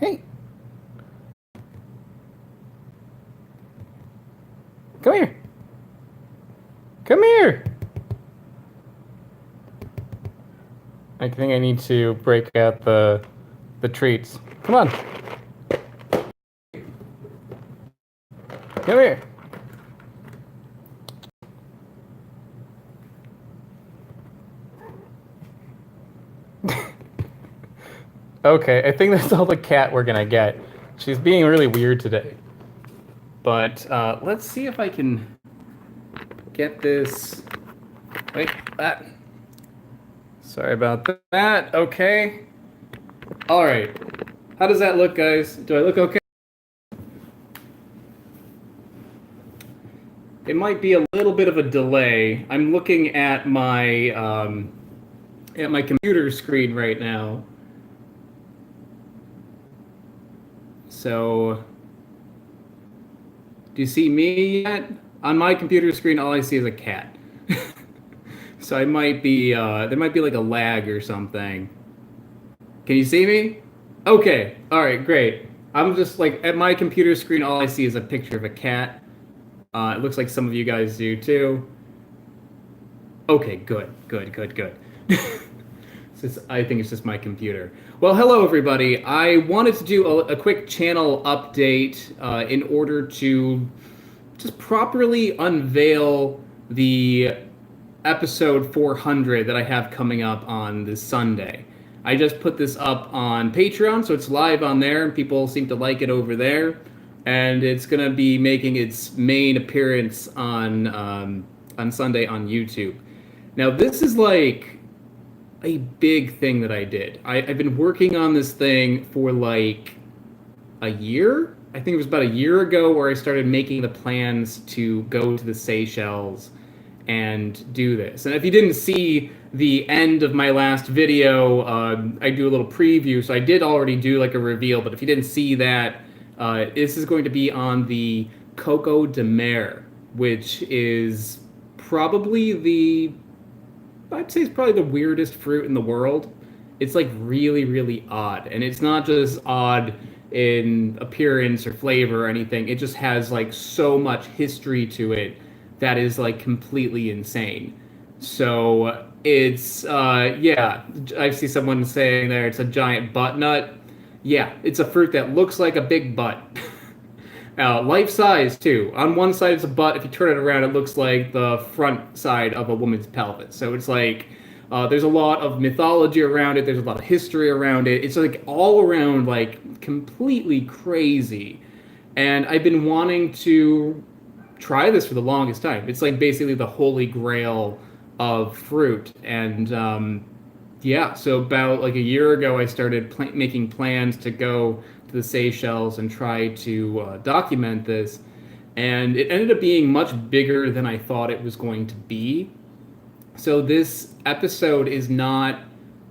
Hey, come here. Come here. I think I need to break out the treats. Come on. Come here. Okay, I think that's all the cat we're gonna get. She's being really weird today. But let's see if I can get this. Wait, that. Sorry about that. Okay. All right. How does that look, guys? Do I look okay? It might be a little bit of a delay. I'm looking at my computer screen right now. So, do you see me yet? On my computer screen, all I see is a cat. So I might be there might be like a lag or something. Can you see me? Okay. All right. Great. I'm just like at my computer screen. All I see is a picture of a cat. It looks like some of you guys do too. Okay. Good. Good. Good. Good. I think it's just my computer. Well, hello everybody. I wanted to do a quick channel update in order to just properly unveil the episode 400 that I have coming up on this Sunday. I just put this up on Patreon, so it's live on there, and people seem to like it over there. And it's gonna be making its main appearance on Sunday on YouTube. Now, this is like a big thing that I did. I've been working on this thing for like a year. I think it was about a year ago where I started making the plans to go to the Seychelles and do this. And if you didn't see the end of my last video, I do a little preview. So I did already do like a reveal, but if you didn't see that, this is going to be on the Coco de Mer, which is probably I'd say it's probably the weirdest fruit in the world. It's like really, really odd. And it's not just odd in appearance or flavor or anything. It just has like so much history to it that is like completely insane. So it's yeah, I see someone saying there it's a giant butt nut. Yeah, it's a fruit that looks like a big butt. Life size too. On one side it's a butt. If you turn it around, it looks like the front side of a woman's pelvis. So it's like there's a lot of mythology around it. There's a lot of history around it. It's like all around like completely crazy. And I've been wanting to try this for the longest time. It's like basically the holy grail of fruit. And yeah, so about like a year ago, I started making plans to go to the Seychelles and try to document this. And it ended up being much bigger than I thought it was going to be. So this episode is not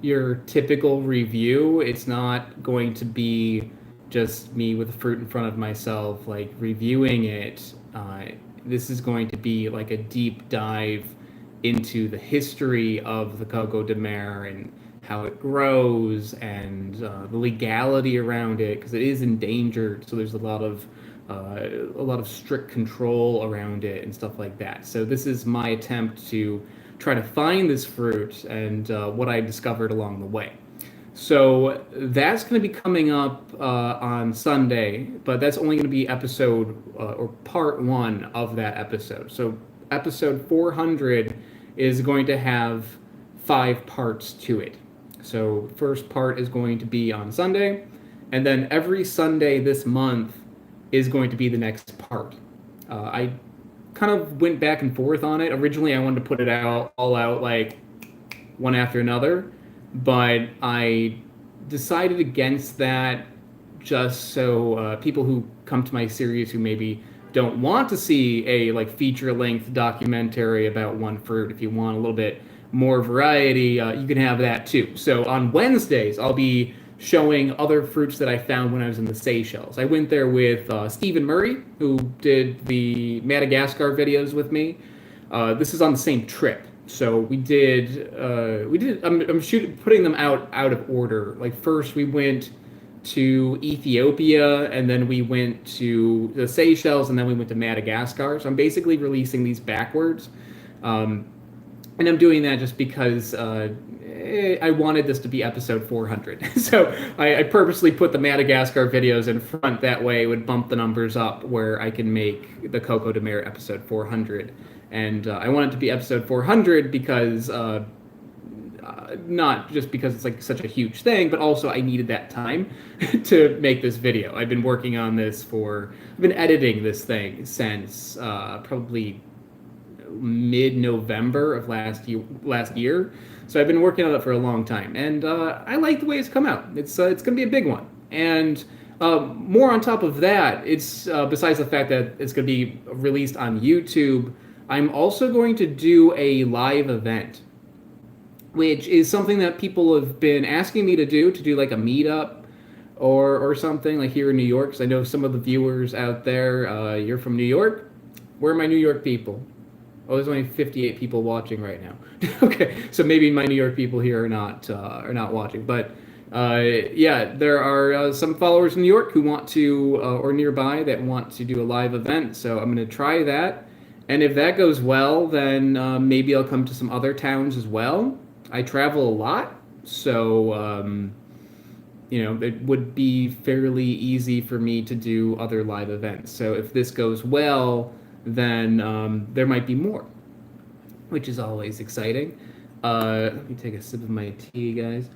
your typical review. It's not going to be just me with fruit in front of myself, like reviewing it. This is going to be like a deep dive into the history of the Coco de Mer and how it grows and the legality around it because it is endangered. So there's a lot of strict control around it and stuff like that. So this is my attempt to try to find this fruit and what I discovered along the way. So that's going to be coming up on Sunday, but that's only going to be episode or part one of that episode. So episode 400 is going to have 5 parts to it. So first part is going to be on Sunday, and then every Sunday this month is going to be the next part. I kind of went back and forth on it. Originally, I wanted to put it out all out like one after another, but I decided against that just so people who come to my series who maybe don't want to see a like feature length documentary about one fruit, if you want a little bit more variety, you can have that too. So on Wednesdays, I'll be showing other fruits that I found when I was in the Seychelles. I went there with Stephen Murray, who did the Madagascar videos with me. This is on the same trip. So we did. I'm putting them out of order. Like first we went to Ethiopia, and then we went to the Seychelles, and then we went to Madagascar. So I'm basically releasing these backwards. Um, and I'm doing that just because I wanted this to be episode 400. So I purposely put the Madagascar videos in front. That way it would bump the numbers up where I can make the Coco de Mer episode 400. And I want it to be episode 400 because not just because it's like such a huge thing, but also I needed that time to make this video. I've been working on this I've been editing this thing since probably mid-November of last year. So I've been working on it for a long time, and I like the way it's come out. It's going to be a big one, and more on top of that, it's besides the fact that it's going to be released on YouTube, I'm also going to do a live event, which is something that people have been asking me to do like a meetup or something like here in New York. Because I know some of the viewers out there, you're from New York. Where are my New York people? Oh, there's only 58 people watching right now. Okay, so maybe my New York people here are not watching, but yeah, there are some followers in New York who want to or nearby that want to do a live event. So I'm going to try that, and if that goes well, then maybe I'll come to some other towns as well. I travel a lot, so it would be fairly easy for me to do other live events. So if this goes well, then there might be more, which is always exciting. Let me take a sip of my tea, guys.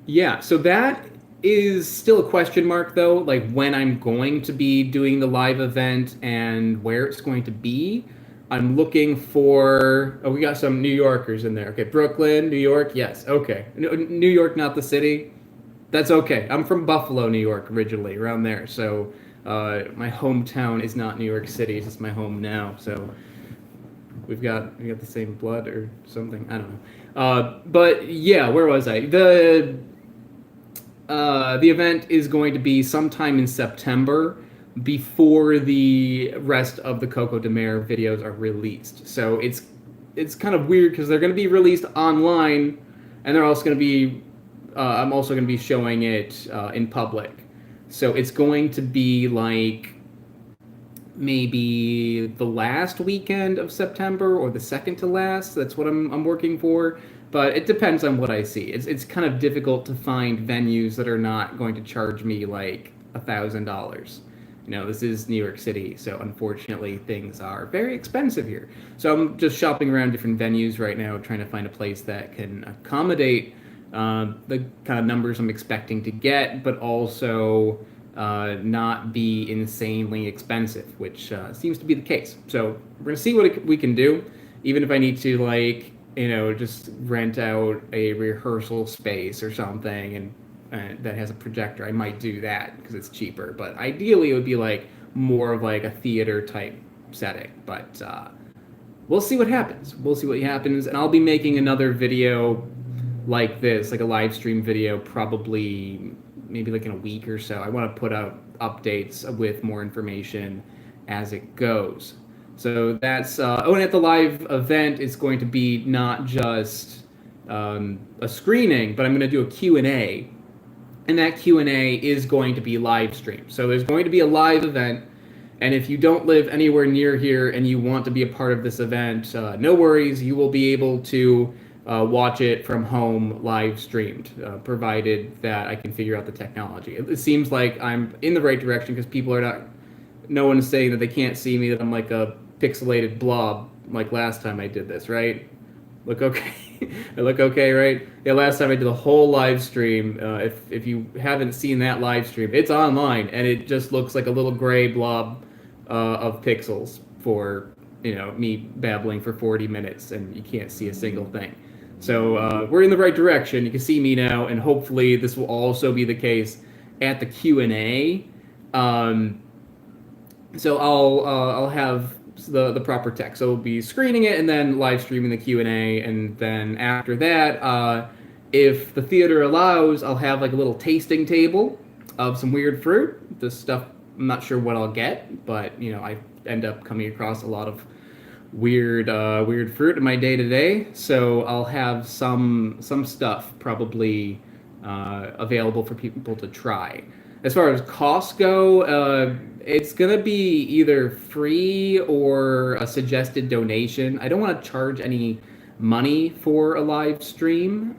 Yeah, so that is still a question mark, though, like when I'm going to be doing the live event and where it's going to be. I'm looking for. Oh, we got some New Yorkers in there. Okay, Brooklyn, New York. Yes. Okay, New York, not the city. That's okay. I'm from Buffalo, New York, originally, around there. So my hometown is not New York City. It's just my home now. So we got the same blood or something. I don't know. But yeah, where was I? The event is going to be sometime in September, before the rest of the Coco de Mer videos are released. So it's kind of weird because they're going to be released online, and they're also going to be I'm also going to be showing it in public. So it's going to be like maybe the last weekend of September or the second to last. That's what I'm working for. But it depends on what I see. It's kind of difficult to find venues that are not going to charge me like $1,000. This is New York City, so unfortunately things are very expensive here. So I'm just shopping around different venues right now, trying to find a place that can accommodate the kind of numbers I'm expecting to get, but also not be insanely expensive, which seems to be the case. So we're gonna see what we can do, even if I need to just rent out a rehearsal space or something and that has a projector. I might do that because it's cheaper, but ideally it would be like more of like a theater type setting. But we'll see what happens. And I'll be making another video like this, like a live stream video, probably maybe like in a week or so. I want to put out updates with more information as it goes. So that's and at the live event, it's going to be not just a screening, but I'm going to do a Q&A. And that Q&A is going to be live streamed. So there's going to be a live event, and if you don't live anywhere near here and you want to be a part of this event, no worries, you will be able to watch it from home live streamed, provided that I can figure out the technology. It seems like I'm in the right direction because no one is saying that they can't see me, that I'm like a pixelated blob like last time I did this, right? Look okay. I look okay, right? Yeah, last time I did a whole live stream. If you haven't seen that live stream, it's online, and it just looks like a little gray blob of pixels for me babbling for 40 minutes, and you can't see a single thing. So we're in the right direction. You can see me now, and hopefully this will also be the case at the Q&A. So I'll have the proper text. So we'll be screening it and then live streaming the Q&A, and then after that, if the theater allows, I'll have like a little tasting table of some weird fruit. This stuff, I'm not sure what I'll get, but I end up coming across a lot of weird fruit in my day to day. So I'll have some stuff probably available for people to try. As far as costs go, it's gonna be either free or a suggested donation. I don't want to charge any money for a live stream.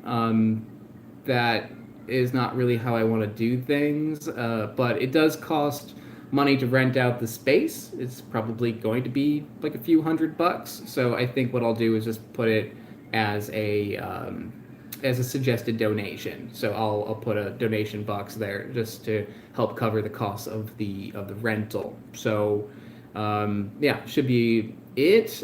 That is not really how I want to do things. But it does cost money to rent out the space. It's probably going to be like a few $100. So I think what I'll do is just put it as a suggested donation. So I'll put a donation box there just to help cover the cost of the rental. So yeah, should be it.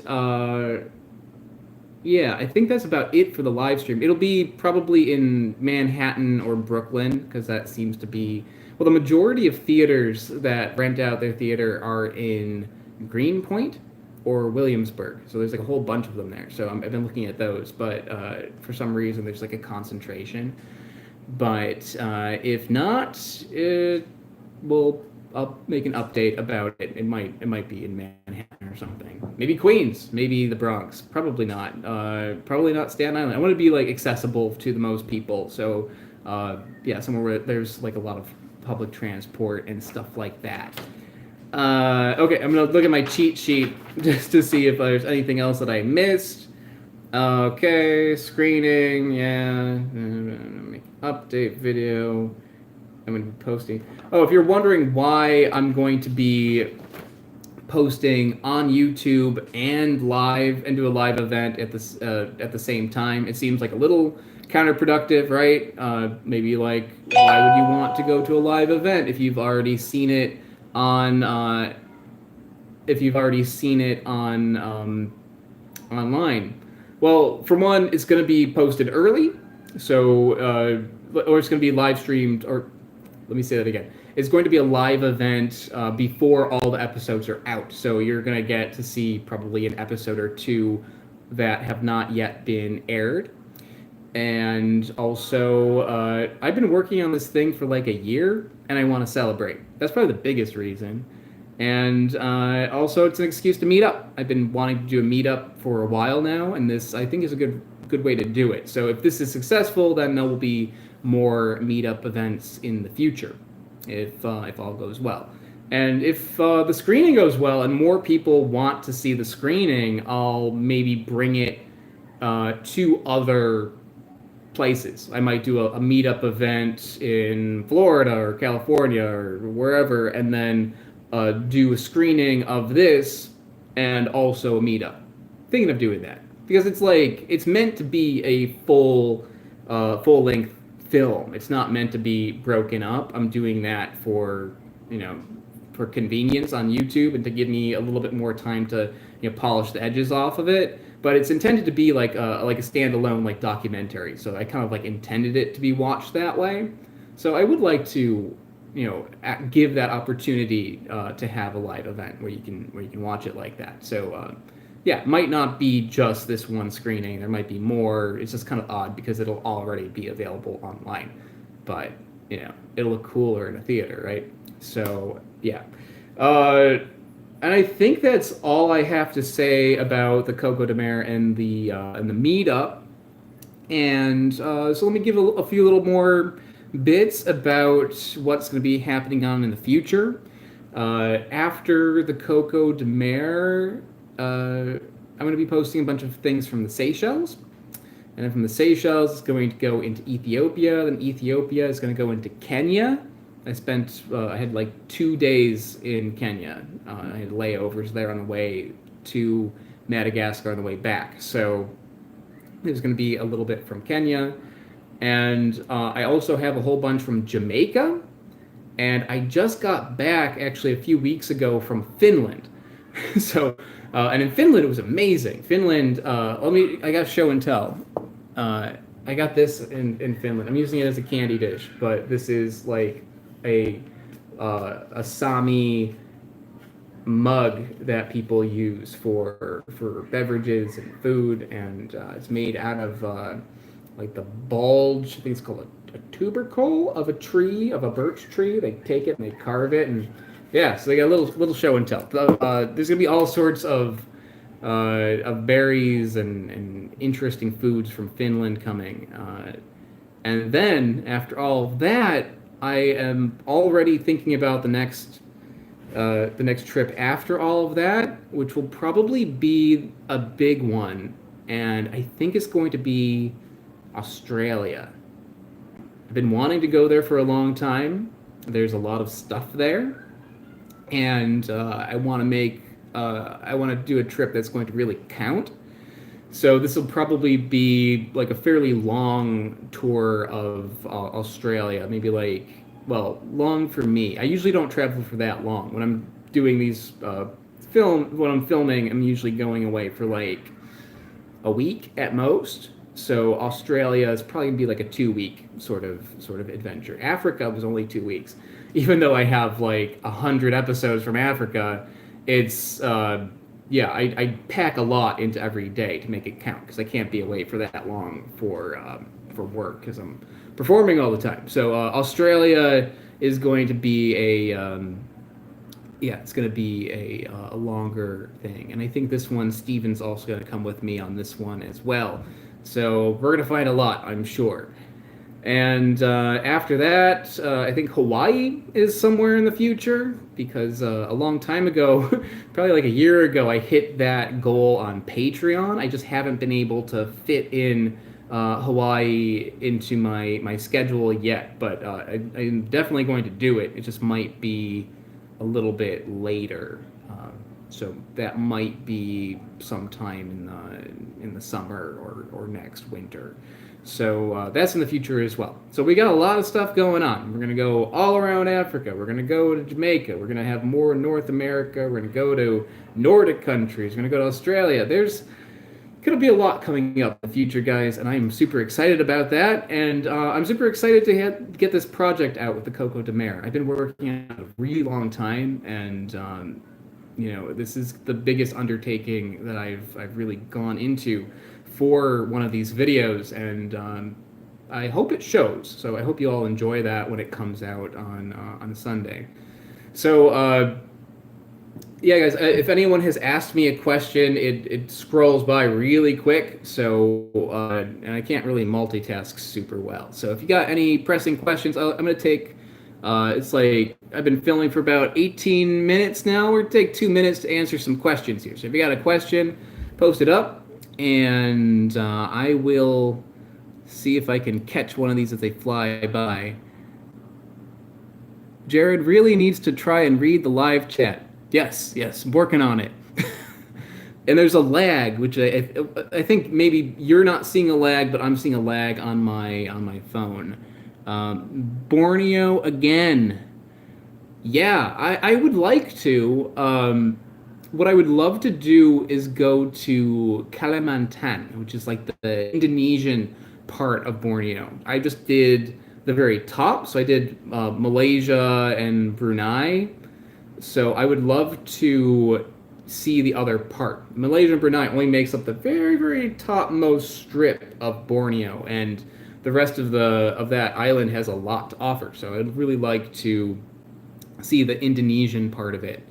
Yeah, I think that's about it for the live stream. It'll be probably in Manhattan or Brooklyn because that seems to be, well, the majority of theaters that rent out their theater are in Greenpoint or Williamsburg. So there's like a whole bunch of them there. So I've been looking at those, but for some reason there's like a concentration. But if not, I'll make an update about it. It might be in Manhattan or something. Maybe Queens. Maybe the Bronx. Probably not. Probably not Staten Island. I want to be like accessible to the most people. So yeah, somewhere where there's like a lot of public transport and stuff like that. Okay, I'm gonna look at my cheat sheet just to see if there's anything else that I missed. Okay, screening. Yeah, update video. I'm going to be posting. Oh, if you're wondering why I'm going to be posting on YouTube and live and do a live event at the same time, it seems like a little counterproductive, right? Maybe like, why would you want to go to a live event if you've already seen it on online? Well, for one, it's going to be posted early, so or it's going to be live streamed, or let me say that again. It's going to be a live event before all the episodes are out. So you're going to get to see probably an episode or two that have not yet been aired. And also, I've been working on this thing for like a year, and I want to celebrate. That's probably the biggest reason. And also, it's an excuse to meet up. I've been wanting to do a meetup for a while now, and this, I think, is a good way to do it. So if this is successful, then there will be more meetup events in the future, if all goes well. And if the screening goes well and more people want to see the screening, I'll maybe bring it to other places. I might do a meetup event in Florida or California or wherever, and then do a screening of this and also a meetup. Thinking of doing that because it's meant to be a full length film. It's not meant to be broken up. I'm doing that for convenience on YouTube and to give me a little bit more time to polish the edges off of it. But it's intended to be like a standalone like documentary. So I kind of like intended it to be watched that way. So I would like to give that opportunity to have a live event where you can watch it like that. So yeah, it might not be just this one screening. There might be more. It's just kind of odd because it'll already be available online. But, it'll look cooler in a theater, right? So, yeah. And I think that's all I have to say about the Coco de Mer and the meetup. And so let me give a few little more bits about what's going to be happening on in the future. After the Coco de Mer, I'm going to be posting a bunch of things from the Seychelles. And then from the Seychelles, it's going to go into Ethiopia. Then Ethiopia is going to go into Kenya. I had like 2 days in Kenya. I had layovers there on the way to Madagascar on the way back. So there's going to be a little bit from Kenya. And I also have a whole bunch from Jamaica. And I just got back actually a few weeks ago from Finland. So, and in Finland, it was amazing. Finland, I got show and tell. I got this in Finland. I'm using it as a candy dish, but this is like a Sami mug that people use for beverages and food, and it's made out of like the bulge. I think it's called a tubercle of a birch tree. They take it and they carve it, and yeah, so they got a little show and tell. There's gonna be all sorts of of berries and interesting foods from Finland coming. And then after all of that, I am already thinking about the next trip after all of that, which will probably be a big one, and I think it's going to be Australia. I've been wanting to go there for a long time. There's a lot of stuff there, and I want to do a trip that's going to really count. So this will probably be like a fairly long tour of Australia, maybe like, well, long for me. I usually don't travel for that long. When I'm doing these when I'm filming, I'm usually going away for like a week at most. So Australia is probably gonna be like a 2 week sort of adventure. Africa was only 2 weeks, even though I have like 100 episodes from Africa. It's yeah, I pack a lot into every day to make it count because I can't be away for that long for work because I'm performing all the time. So Australia is going to be yeah, it's going to be a longer thing, and I think this one Steven's also going to come with me on this one as well. So we're going to find a lot, I'm sure. And after that, I think Hawaii is somewhere in the future because a long time ago, probably like a year ago, I hit that goal on Patreon. I just haven't been able to fit in Hawaii into my schedule yet, but I'm definitely going to do it. It just might be a little bit later. So that might be sometime in the summer or next winter. So that's in the future as well. So we got a lot of stuff going on. We're gonna go all around Africa. We're gonna go to Jamaica. We're gonna have more North America. We're gonna go to Nordic countries. We're gonna go to Australia. There's gonna be a lot coming up in the future, guys, and I'm super excited about that. And I'm super excited to get this project out with the Coco de Mer. I've been working on it a really long time, and you know, this is the biggest undertaking that I've really gone into for one of these videos, and I hope it shows. So I hope you all enjoy that when it comes out on Sunday. So yeah, guys, if anyone has asked me a question, it scrolls by really quick. So and I can't really multitask super well. So if you got any pressing questions, I'm gonna take. It's like I've been filming for about 18 minutes now. We're gonna take 2 minutes to answer some questions here. So if you got a question, post it up, and I will see if I can catch one of these as they fly by. Jared really needs to try and read the live chat. Yes, yes, I'm working on it. And there's a lag, which I think maybe you're not seeing a lag, but I'm seeing a lag on my phone. Borneo again. Yeah, I would like to. What I would love to do is go to Kalimantan, which is like the Indonesian part of Borneo. I just did the very top, so I did Malaysia and Brunei. So I would love to see the other part. Malaysia and Brunei only makes up the very, very topmost strip of Borneo, and the rest of that island has a lot to offer. So I'd really like to see the Indonesian part of it.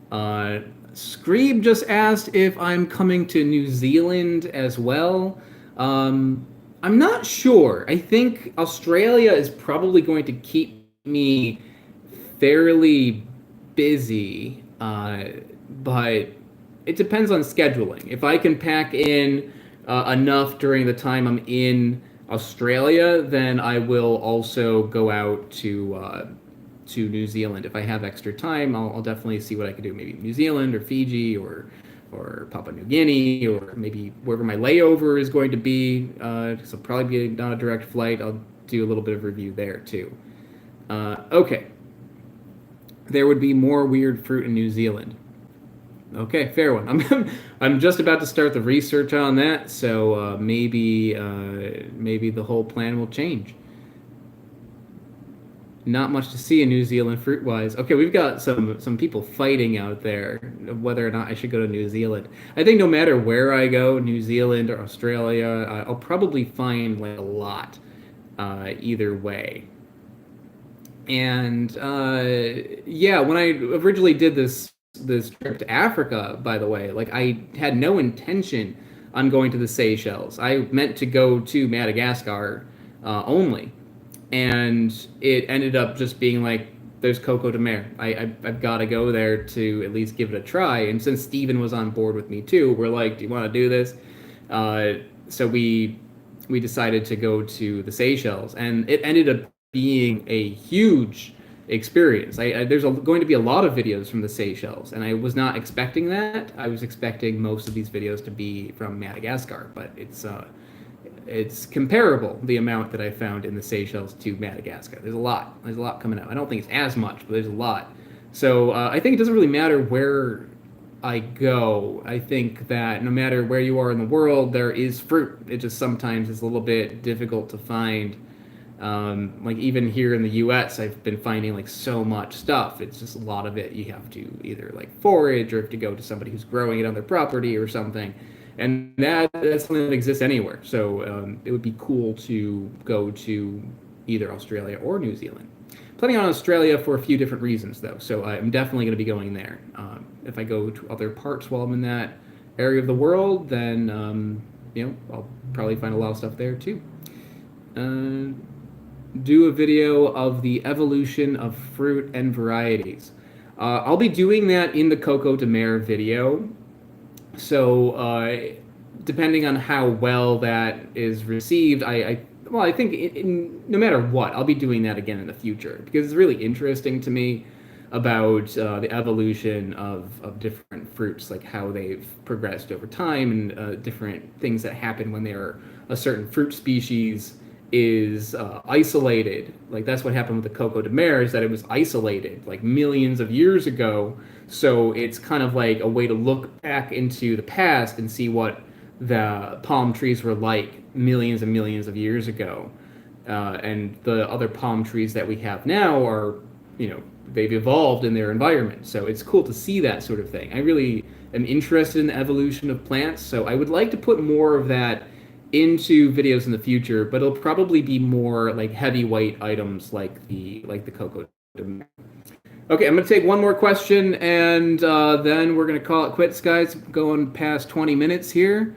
Screeb just asked if I'm coming to New Zealand as well. I'm not sure. I think Australia is probably going to keep me fairly busy, but it depends on scheduling. If I can pack in enough during the time I'm in Australia, then I will also go out to New Zealand. If I have extra time, I'll definitely see what I can do. Maybe New Zealand or Fiji or Papua New Guinea or maybe wherever my layover is going to be. So it'll probably be not a direct flight. I'll do a little bit of review there too. Okay. There would be more weird fruit in New Zealand. Okay, fair one. I'm just about to start the research on that, so maybe the whole plan will change. Not much to see in New Zealand fruit wise. Okay, we've got some people fighting out there whether or not I should go to New Zealand. I think no matter where I go, New Zealand or Australia, I'll probably find like a lot either way. And yeah, when I originally did this this trip to Africa, by the way. Like I had no intention on going to the Seychelles. I meant to go to Madagascar only, and it ended up just being like there's Coco de Mer. I've got to go there to at least give it a try. And since Steven was on board with me too, we're like, do you want to do this? So we decided to go to the Seychelles, and it ended up being a huge experience. There's going to be a lot of videos from the Seychelles, and I was not expecting that. I was expecting most of these videos to be from Madagascar, but it's comparable, the amount that I found in the Seychelles to Madagascar. There's a lot. There's a lot coming out. I don't think it's as much, but there's a lot. So I think it doesn't really matter where I go. I think that no matter where you are in the world, there is fruit. It just sometimes is a little bit difficult to find. Like even here in the U.S., I've been finding like so much stuff. It's just a lot of it you have to either like forage or have to go to somebody who's growing it on their property or something. And that's something that exists anywhere. So it would be cool to go to either Australia or New Zealand. Planning on Australia for a few different reasons, though. So I'm definitely going to be going there. If I go to other parts while I'm in that area of the world, then I'll probably find a lot of stuff there too. Do a video of the evolution of fruit and varieties. I'll be doing that in the Coco de Mer video. So depending on how well that is received, I think no matter what, I'll be doing that again in the future because it's really interesting to me about the evolution of different fruits, like how they've progressed over time and different things that happen when a certain fruit species is isolated. Like that's what happened with the Coco de Mer, is that it was isolated like millions of years ago. So it's kind of like a way to look back into the past and see what the palm trees were like millions and millions of years ago. And the other palm trees that we have now are, they've evolved in their environment. So it's cool to see that sort of thing. I really am interested in the evolution of plants. So I would like to put more of that into videos in the future, but it'll probably be more like heavyweight items like the Coco de Mer. Okay, I'm going to take one more question, and then we're going to call it quits, guys. Going past 20 minutes here.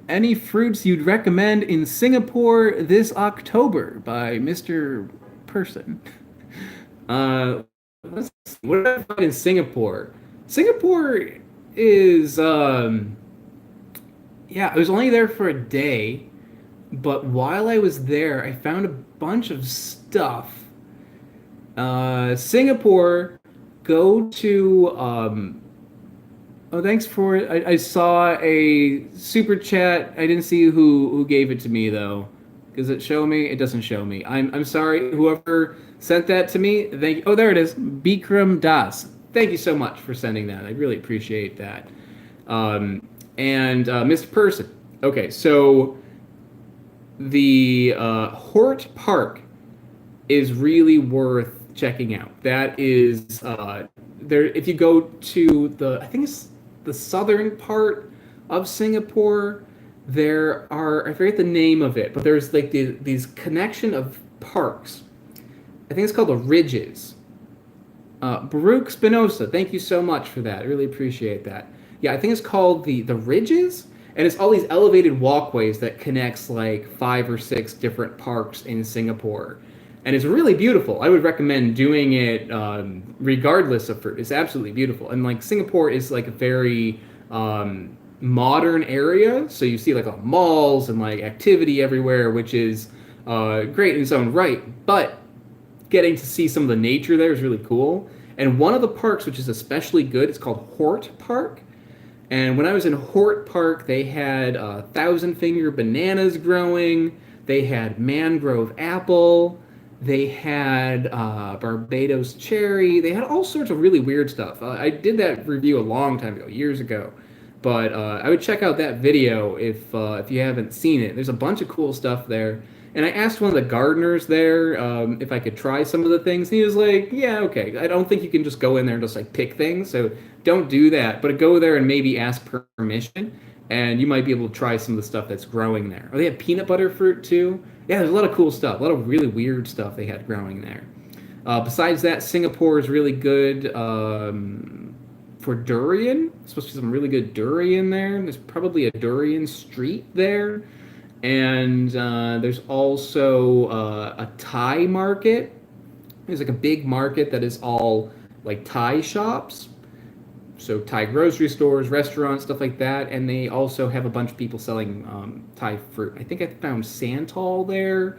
Any fruits you'd recommend in Singapore this October by Mr. Person? What did I find in Singapore? Singapore is, I was only there for a day. But while I was there, I found a bunch of stuff. Singapore, go to. Thanks for it. I saw a super chat. I didn't see who gave it to me though. Does it show me? It doesn't show me. I'm sorry. Whoever sent that to me. Thank you. Oh, there it is. Bikram Das. Thank you so much for sending that. I really appreciate that. And Mr. Person. Okay, so. The Hort Park is really worth checking out. That is there. If you go to I think it's the southern part of Singapore, there are, I forget the name of it, but there's like these connection of parks. I think it's called the Ridges. Baruch Spinoza, thank you so much for that. I really appreciate that. Yeah, I think it's called the Ridges. And it's all these elevated walkways that connects like 5 or 6 different parks in Singapore. And it's really beautiful. I would recommend doing it regardless of fruit. It's absolutely beautiful. And like Singapore is like a very modern area. So you see like malls and like activity everywhere, which is great in its own right. But getting to see some of the nature there is really cool. And one of the parks, which is especially good, it's called Hort Park. And when I was in Hort Park, they had 1,000-finger bananas growing. They had mangrove apple. They had Barbados cherry. They had all sorts of really weird stuff. I did that review a long time ago, years ago. But I would check out that video if you haven't seen it. There's a bunch of cool stuff there. And I asked one of the gardeners there if I could try some of the things. And he was like, yeah, okay. I don't think you can just go in there and just like pick things. So don't do that. But go there and maybe ask permission. And you might be able to try some of the stuff that's growing there. Oh, they have peanut butter fruit too. Yeah, there's a lot of cool stuff. A lot of really weird stuff they had growing there. Besides that, Singapore is really good for durian. There's supposed to be some really good durian there. There's probably a durian street there. And there's also a Thai market. There's like a big market that is all like Thai shops. So Thai grocery stores, restaurants, stuff like that. And they also have a bunch of people selling Thai fruit. I think I found Santal there,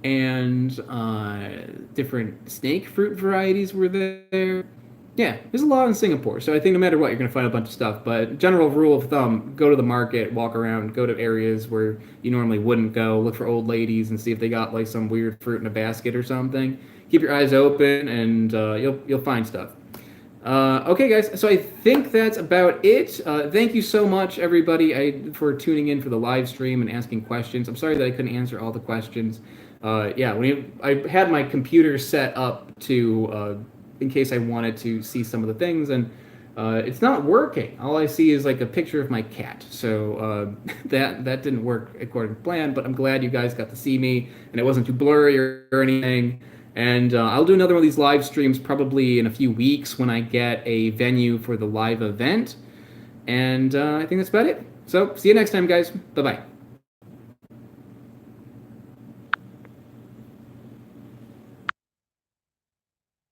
and different snake fruit varieties were there. Yeah, there's a lot in Singapore. So I think no matter what, you're going to find a bunch of stuff. But general rule of thumb, go to the market, walk around, go to areas where you normally wouldn't go, look for old ladies and see if they got like some weird fruit in a basket or something. Keep your eyes open, and you'll find stuff. Okay, guys, so I think that's about it. Thank you so much, everybody, for tuning in for the live stream and asking questions. I'm sorry that I couldn't answer all the questions. Yeah, I had my computer set up to in case I wanted to see some of the things, and it's not working. All I see is like a picture of my cat. So that didn't work according to plan, but I'm glad you guys got to see me, and it wasn't too blurry or anything. And I'll do another one of these live streams probably in a few weeks when I get a venue for the live event. And I think that's about it. So see you next time, guys. Bye-bye.